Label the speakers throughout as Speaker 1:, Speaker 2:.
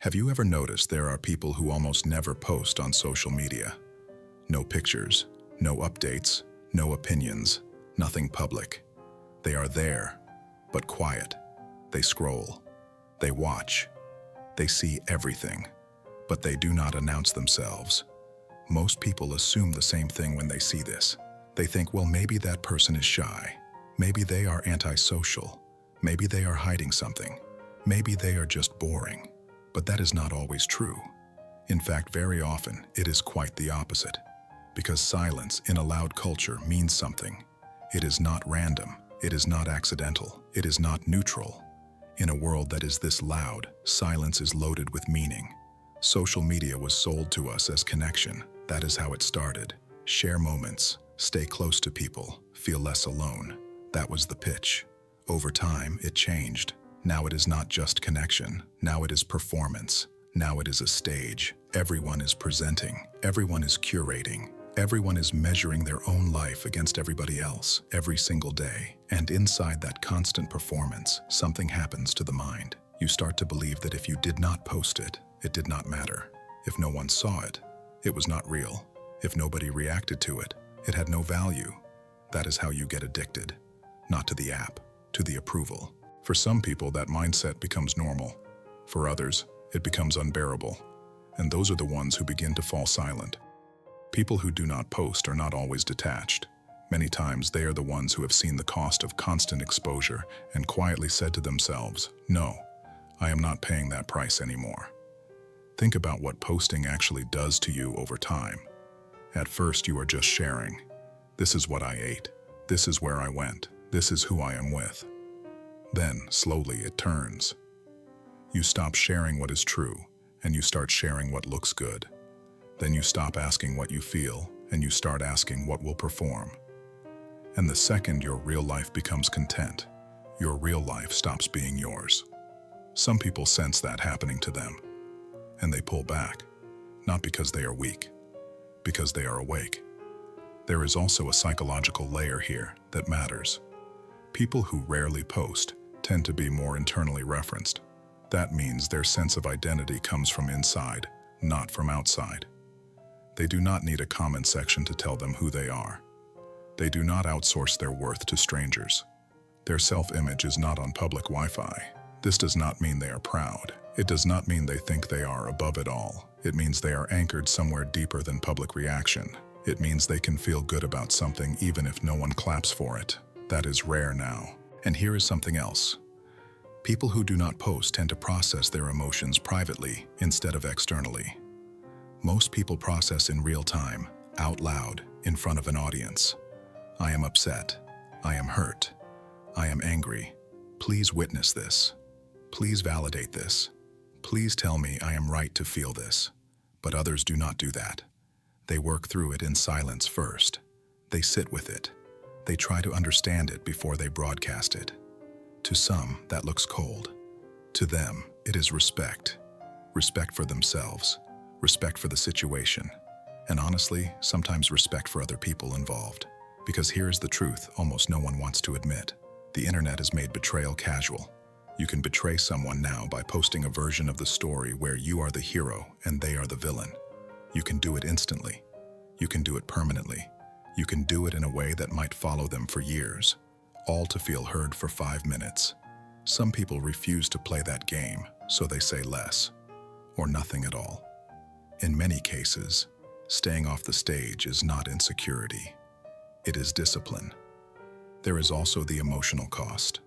Speaker 1: Have you ever noticed there are people who almost never post on social media? No pictures, no updates, no opinions, nothing public. They are there, but quiet. They scroll. They watch. They see everything, but they do not announce themselves. Most people assume the same thing when they see this. They think, well, maybe that person is shy. Maybe they are antisocial. Maybe they are hiding something. Maybe they are just boring. But that is not always true. In fact, very often, it is quite the opposite. Because silence in a loud culture means something. It is not random. It is not accidental. It is not neutral. In a world that is this loud, silence is loaded with meaning. Social media was sold to us as connection. That is how it started. Share moments, stay close to people, feel less alone. That was the pitch. Over time, it changed. Now it is not just connection. Now it is performance. Now it is a stage. Everyone is presenting. Everyone is curating. Everyone is measuring their own life against everybody else every single day. And inside that constant performance, something happens to the mind. You start to believe that if you did not post it, it did not matter. If no one saw it, it was not real. If nobody reacted to it, it had no value. That is how you get addicted. Not to the app, to the approval. For some people, that mindset becomes normal. For others, it becomes unbearable. And those are the ones who begin to fall silent. People who do not post are not always detached. Many times they are the ones who have seen the cost of constant exposure and quietly said to themselves, "No, I am not paying that price anymore." Think about what posting actually does to you over time. At first, you are just sharing. This is what I ate. This is where I went. This is who I am with. Then, slowly, it turns. You stop sharing what is true, and you start sharing what looks good. Then you stop asking what you feel, and you start asking what will perform. And the second your real life becomes content, your real life stops being yours. Some people sense that happening to them, and they pull back, not because they are weak, because they are awake. There is also a psychological layer here that matters. People who rarely post tend to be more internally referenced. That means their sense of identity comes from inside, not from outside. They do not need a comment section to tell them who they are. They do not outsource their worth to strangers. Their self-image is not on public Wi-Fi. This does not mean they are proud. It does not mean they think they are above it all. It means they are anchored somewhere deeper than public reaction. It means they can feel good about something even if no one claps for it. That is rare now. And here is something else. People who do not post tend to process their emotions privately instead of externally. Most people process in real time, out loud, in front of an audience. I am upset. I am hurt. I am angry. Please witness this. Please validate this. Please tell me I am right to feel this. But others do not do that. They work through it in silence first. They sit with it. They try to understand it before they broadcast it. To some, that looks cold. To them, it is respect. Respect for themselves. Respect for the situation. And honestly, sometimes respect for other people involved. Because here is the truth almost no one wants to admit. The internet has made betrayal casual. You can betray someone now by posting a version of the story where you are the hero and they are the villain. You can do it instantly. You can do it permanently. You can do it in a way that might follow them for years, all to feel heard for 5 minutes. Some people refuse to play that game, so they say less, or nothing at all. In many cases, staying off the stage is not insecurity. It is discipline. There is also the emotional cost.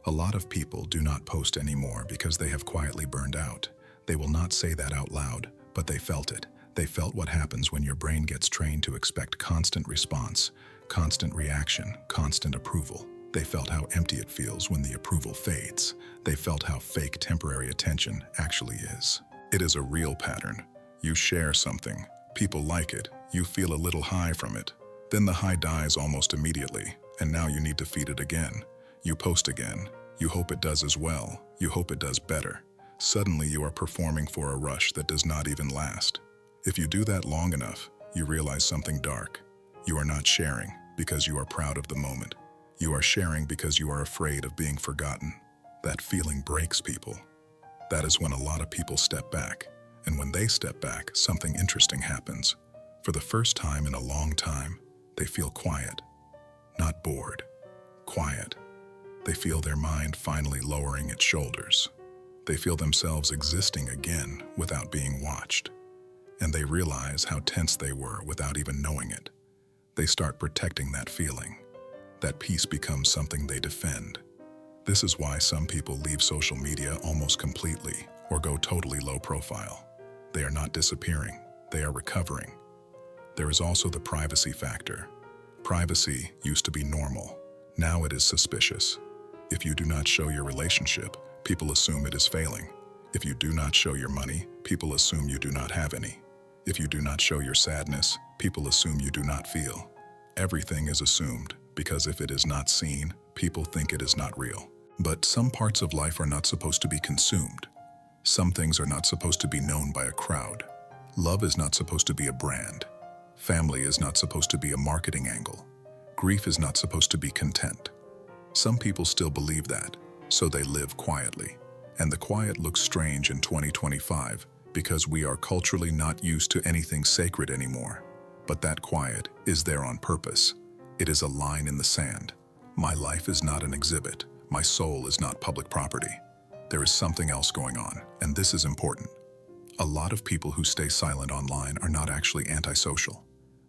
Speaker 1: A lot of people do not post anymore because they have quietly burned out. They will not say that out loud, but they felt it. They felt what happens when your brain gets trained to expect constant response, constant reaction, constant approval. They felt how empty it feels when the approval fades. They felt how fake temporary attention actually is. It is a real pattern. You share something, people like it, you feel a little high from it. Then the high dies almost immediately, and now you need to feed it again. You post again. You hope it does as well. You hope it does better. Suddenly you are performing for a rush that does not even last. If you do that long enough, you realize something dark. You are not sharing because you are proud of the moment. You are sharing because you are afraid of being forgotten. That feeling breaks people. That is when a lot of people step back. And when they step back, something interesting happens. For the first time in a long time, they feel quiet. Not bored. Quiet. They feel their mind finally lowering its shoulders. They feel themselves existing again without being watched. And they realize how tense they were without even knowing it. They start protecting that feeling. That peace becomes something they defend. This is why some people leave social media almost completely or go totally low profile. They are not disappearing, they are recovering. There is also the privacy factor. Privacy used to be normal. Now it is suspicious. If you do not show your relationship, people assume it is failing. If you do not show your money, people assume you do not have any. If you do not show your sadness, people assume you do not feel. Everything is assumed, because if it is not seen, people think it is not real. But some parts of life are not supposed to be consumed. Some things are not supposed to be known by a crowd. Love is not supposed to be a brand. Family is not supposed to be a marketing angle. Grief is not supposed to be content. Some people still believe that, so they live quietly. And the quiet looks strange in 2025 because we are culturally not used to anything sacred anymore. But that quiet is there on purpose. It is a line in the sand. My life is not an exhibit. My soul is not public property. There is something else going on, and this is important. A lot of people who stay silent online are not actually antisocial.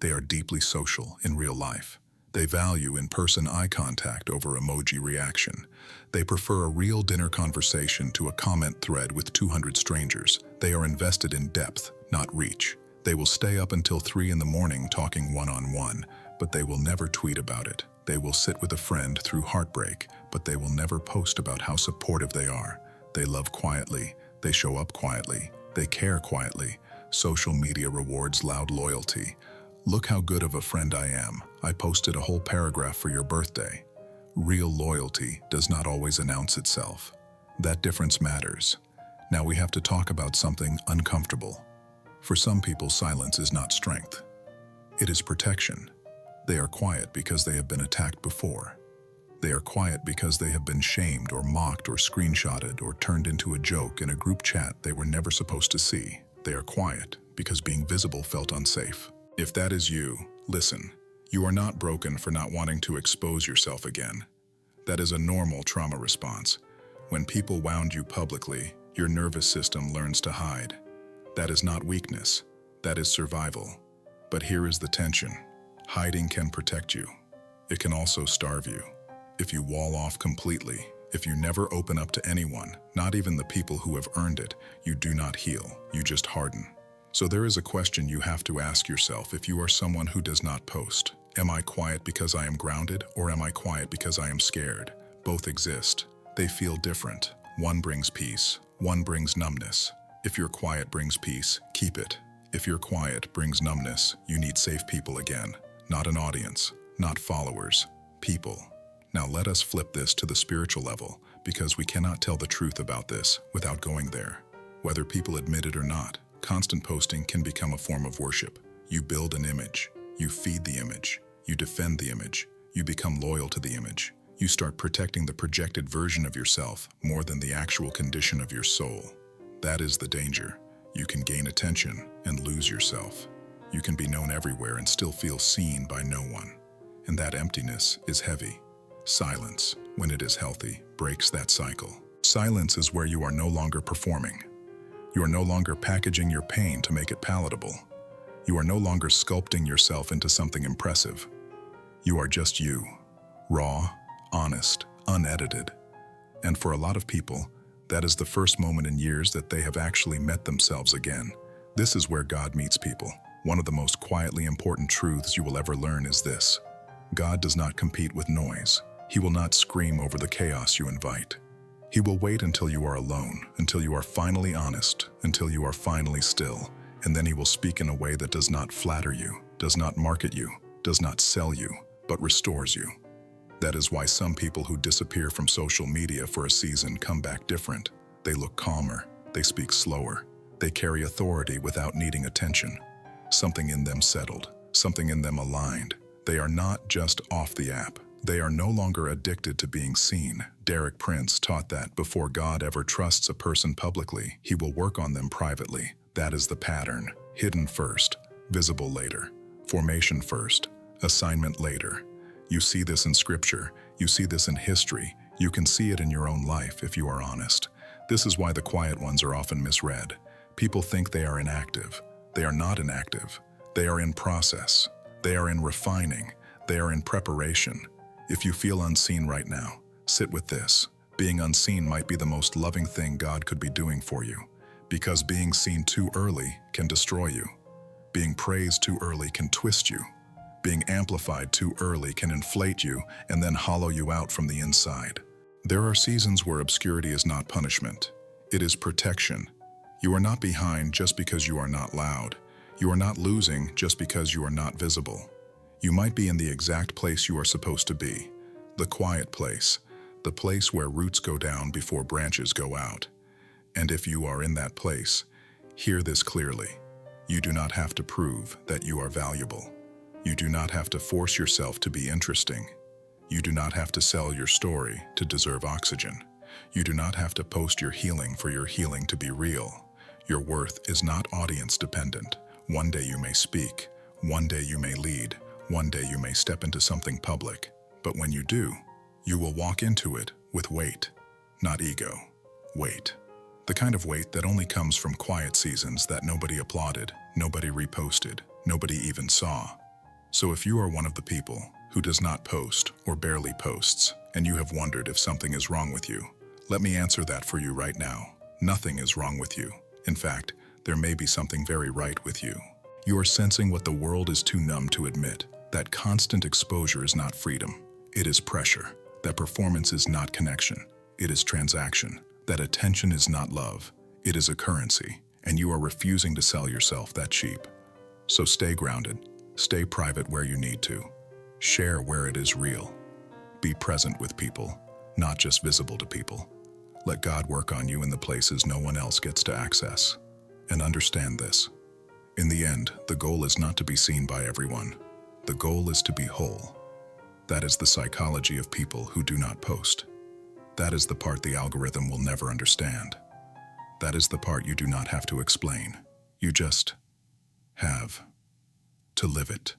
Speaker 1: They are deeply social in real life. They value in-person eye contact over emoji reaction. They prefer a real dinner conversation to a comment thread with 200 strangers. They are invested in depth, not reach. They will stay up until 3 in the morning talking one-on-one, but they will never tweet about it. They will sit with a friend through heartbreak, but they will never post about how supportive they are. They love quietly. They show up quietly. They care quietly. Social media rewards loud loyalty. Look how good of a friend I am. I posted a whole paragraph for your birthday. Real loyalty does not always announce itself. That difference matters. Now we have to talk about something uncomfortable. For some people, silence is not strength. It is protection. They are quiet because they have been attacked before. They are quiet because they have been shamed or mocked or screenshotted or turned into a joke in a group chat they were never supposed to see. They are quiet because being visible felt unsafe. If that is you, listen. You are not broken for not wanting to expose yourself again. That is a normal trauma response. When people wound you publicly, your nervous system learns to hide. That is not weakness. That is survival. But here is the tension. Hiding can protect you. It can also starve you. If you wall off completely, if you never open up to anyone, not even the people who have earned it, you do not heal, you just harden. So there is a question you have to ask yourself if you are someone who does not post. Am I quiet because I am grounded, or am I quiet because I am scared? Both exist. They feel different. One brings peace, one brings numbness. If your quiet brings peace, keep it. If your quiet brings numbness, you need safe people again. Not an audience, not followers, people. Now let us flip this to the spiritual level, because we cannot tell the truth about this without going there. Whether people admit it or not, constant posting can become a form of worship. You build an image, you feed the image, you defend the image, you become loyal to the image. You start protecting the projected version of yourself more than the actual condition of your soul. That is the danger. You can gain attention and lose yourself. You can be known everywhere and still feel seen by no one. And that emptiness is heavy. Silence, when it is healthy, breaks that cycle. Silence is where you are no longer performing. You are no longer packaging your pain to make it palatable. You are no longer sculpting yourself into something impressive. You are just you, raw, honest, unedited. And for a lot of people, that is the first moment in years that they have actually met themselves again. This is where God meets people. One of the most quietly important truths you will ever learn is this. God does not compete with noise. He will not scream over the chaos you invite. He will wait until you are alone, until you are finally honest, until you are finally still, and then he will speak in a way that does not flatter you, does not market you, does not sell you, but restores you. That is why some people who disappear from social media for a season come back different. They look calmer, they speak slower, they carry authority without needing attention. Something in them settled, something in them aligned. They are not just off the app, They are no longer addicted to being seen. Derek Prince taught that before God ever trusts a person publicly, he will work on them privately. That is the pattern. Hidden first, visible later. Formation first, assignment later. You see this in scripture, you see this in history, you can see it in your own life if you are honest. This is why the quiet ones are often misread. People think they are inactive. They are not inactive. They are in process. They are in refining. They are in preparation. If you feel unseen right now, sit with this. Being unseen might be the most loving thing God could be doing for you, because being seen too early can destroy you. Being praised too early can twist you. Being amplified too early can inflate you and then hollow you out from the inside. There are seasons where obscurity is not punishment. It is protection. You are not behind just because you are not loud. You are not losing just because you are not visible. You might be in the exact place you are supposed to be, the quiet place, the place where roots go down before branches go out. And if you are in that place, hear this clearly. You do not have to prove that you are valuable. You do not have to force yourself to be interesting. You do not have to sell your story to deserve oxygen. You do not have to post your healing for your healing to be real. Your worth is not audience dependent. One day you may speak. One day you may lead. One day you may step into something public, but when you do, you will walk into it with weight, not ego. Weight. The kind of weight that only comes from quiet seasons that nobody applauded, nobody reposted, nobody even saw. So if you are one of the people who does not post or barely posts, and you have wondered if something is wrong with you, let me answer that for you right now. Nothing is wrong with you. In fact, there may be something very right with you. You are sensing what the world is too numb to admit. That constant exposure is not freedom, it is pressure. That performance is not connection, it is transaction. That attention is not love, it is a currency, and you are refusing to sell yourself that cheap. So stay grounded, stay private where you need to, share where it is real. Be present with people, not just visible to people. Let God work on you in the places no one else gets to access. And understand this. In the end, the goal is not to be seen by everyone. The goal is to be whole. That is the psychology of people who do not post. That is the part the algorithm will never understand. That is the part you do not have to explain. You just have to live it.